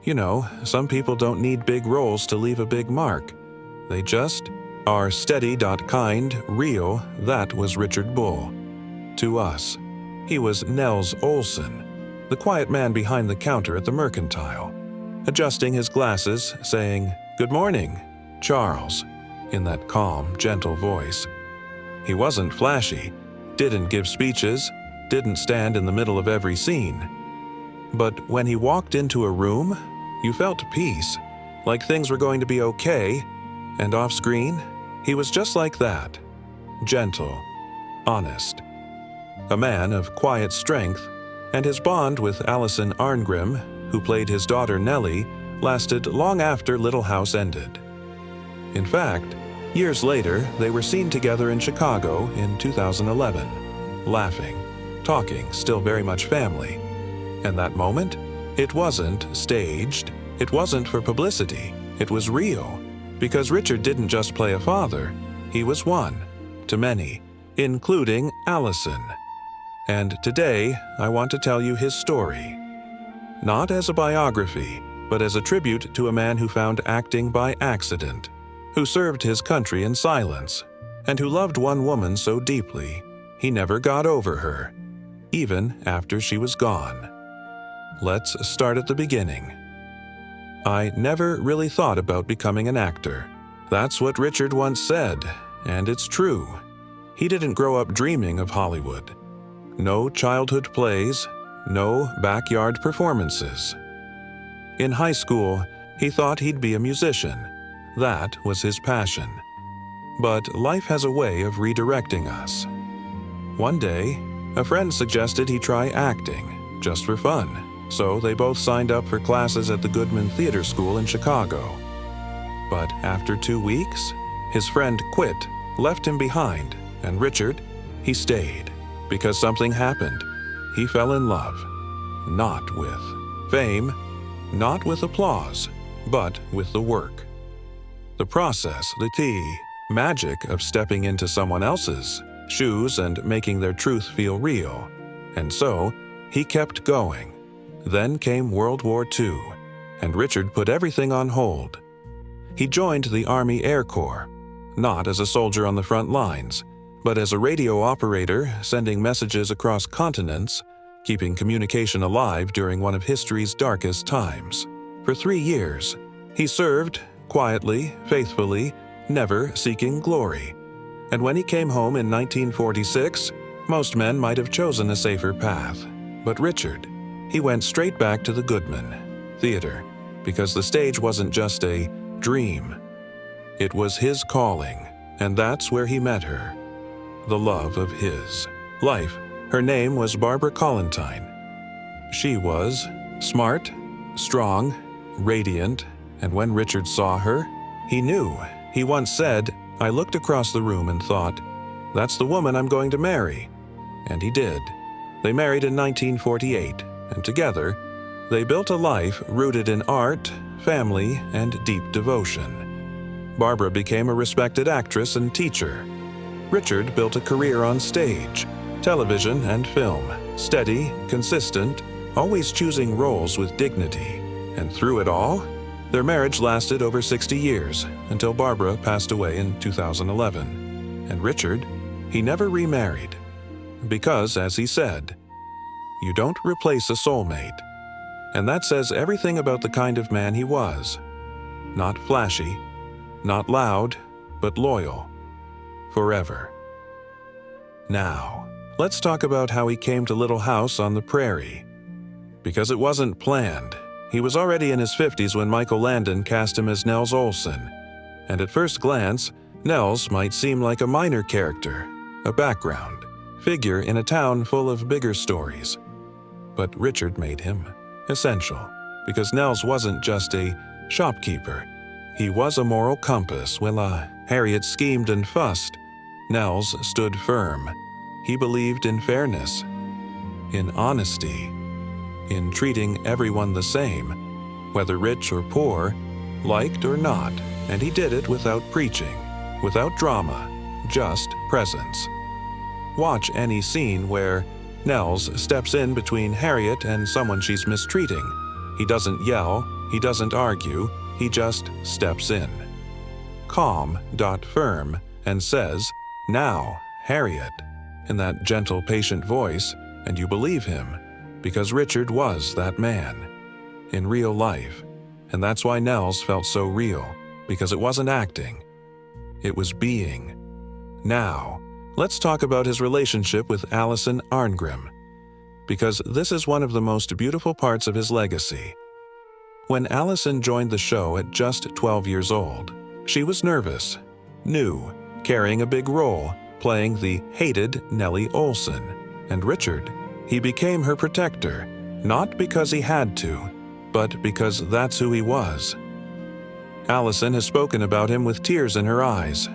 You know, some people don't need big roles to leave a big mark. They just are steady, kind, real. That was Richard Bull. To us, he was Nels Oleson, the quiet man behind the counter at the mercantile, adjusting his glasses, saying, "Good morning, Charles," in that calm, gentle voice. He wasn't flashy, didn't give speeches, didn't stand in the middle of every scene. But when he walked into a room, you felt peace, like things were going to be okay, and off-screen, he was just like that, gentle, honest. A man of quiet strength, and his bond with Alison Arngrim, who played his daughter Nellie, lasted long after Little House ended. In fact, years later, they were seen together in Chicago in 2011, laughing, talking, still very much family. And that moment, it wasn't staged, it wasn't for publicity, it was real, because Richard didn't just play a father, he was one, to many, including Alison. And today, I want to tell you his story. Not as a biography, but as a tribute to a man who found acting by accident, who served his country in silence, and who loved one woman so deeply, he never got over her, even after she was gone. Let's start at the beginning. I never really thought about becoming an actor. That's what Richard once said, and it's true. He didn't grow up dreaming of Hollywood. No childhood plays, no backyard performances. In high school, he thought he'd be a musician. That was his passion. But life has a way of redirecting us. One day, a friend suggested he try acting, just for fun. So they both signed up for classes at the Goodman Theater School in Chicago. But after 2 weeks, his friend quit, left him behind, and Richard, he stayed. Because something happened. He fell in love. Not with fame, not with applause, but with the work. The process, the magic of stepping into someone else's shoes and making their truth feel real. And so, he kept going. Then came World War II, and Richard put everything on hold. He joined the Army Air Corps, not as a soldier on the front lines, but as a radio operator sending messages across continents, keeping communication alive during one of history's darkest times. For 3 years, he served, quietly, faithfully, never seeking glory. And when he came home in 1946, most men might have chosen a safer path. But Richard, he went straight back to the Goodman Theater, because the stage wasn't just a dream. It was his calling, and that's where he met her. The love of his life. Her name was Barbara Collentine. She was smart, strong, radiant, and when Richard saw her, he knew. He once said, "I looked across the room and thought, that's the woman I'm going to marry." And he did. They married in 1948, and together, they built a life rooted in art, family, and deep devotion. Barbara became a respected actress and teacher. Richard built a career on stage, television, and film, steady, consistent, always choosing roles with dignity. And through it all, their marriage lasted over 60 years, until Barbara passed away in 2011. And Richard, he never remarried. Because, as he said, you don't replace a soulmate. And that says everything about the kind of man he was. Not flashy, not loud, but loyal. Forever. Now, let's talk about how he came to Little House on the Prairie. Because it wasn't planned. He was already in his 50s when Michael Landon cast him as Nels Oleson. And at first glance, Nels might seem like a minor character, a background figure in a town full of bigger stories. But Richard made him essential, because Nels wasn't just a shopkeeper. He was a moral compass. While Harriet schemed and fussed, Nels stood firm. He believed in fairness, in honesty, in treating everyone the same, whether rich or poor, liked or not, and he did it without preaching, without drama, just presence. Watch any scene where Nels steps in between Harriet and someone she's mistreating. He doesn't yell, he doesn't argue, he just steps in. Calm, firm, and says, "Now, Harriet," in that gentle, patient voice, and you believe him, because Richard was that man, in real life. And that's why Nels felt so real, because it wasn't acting, it was being. Now, let's talk about his relationship with Alison Arngrim, because this is one of the most beautiful parts of his legacy. When Alison joined the show at just 12 years old, she was nervous, new, carrying a big role, playing the hated Nels Oleson. And Richard, he became her protector, not because he had to, but because that's who he was. Alison has spoken about him with tears in her eyes.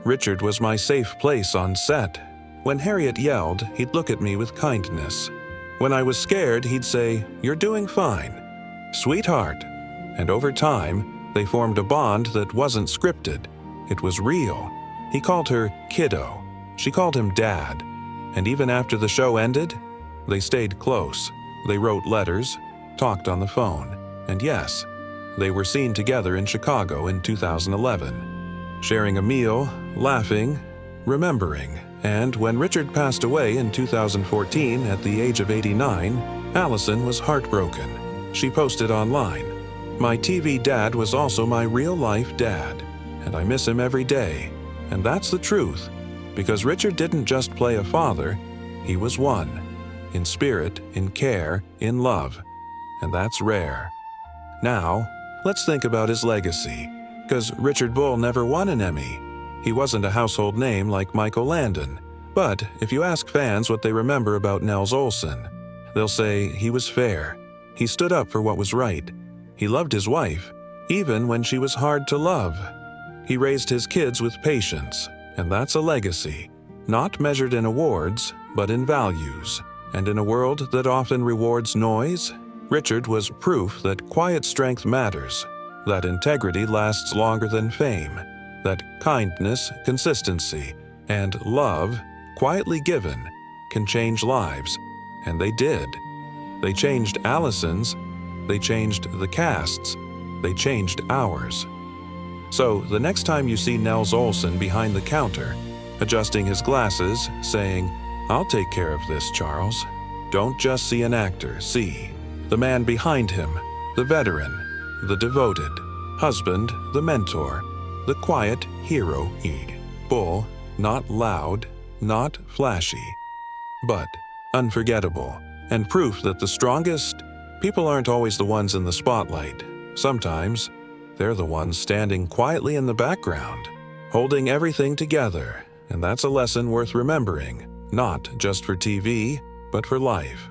"Richard was my safe place on set. When Harriet yelled, he'd look at me with kindness. When I was scared, he'd say, 'You're doing fine, sweetheart.' And over time, they formed a bond that wasn't scripted. It was real. He called her kiddo. She called him dad. And even after the show ended, they stayed close. They wrote letters, talked on the phone. And yes, they were seen together in Chicago in 2011, sharing a meal, laughing, remembering. And when Richard passed away in 2014 at the age of 89, Alison was heartbroken. She posted online, "My TV dad was also my real-life dad, and I miss him every day." And that's the truth, because Richard didn't just play a father, he was one, in spirit, in care, in love, and that's rare. Now, let's think about his legacy, because Richard Bull never won an Emmy. He wasn't a household name like Michael Landon, but if you ask fans what they remember about Nels Oleson, they'll say he was fair. He stood up for what was right. He loved his wife, even when she was hard to love. He raised his kids with patience, and that's a legacy, not measured in awards, but in values. And in a world that often rewards noise, Richard was proof that quiet strength matters, that integrity lasts longer than fame, that kindness, consistency, and love, quietly given, can change lives. And they did. They changed Alison's, they changed the cast's, they changed ours. So the next time you see Nels Oleson behind the counter, adjusting his glasses, saying, "I'll take care of this, Charles," don't just see an actor, see the man behind him, the veteran, the devoted, husband, the mentor, the quiet hero. Bull, not loud, not flashy, but unforgettable, and proof that the strongest people aren't always the ones in the spotlight. Sometimes, they're the ones standing quietly in the background, holding everything together, and that's a lesson worth remembering, not just for TV, but for life.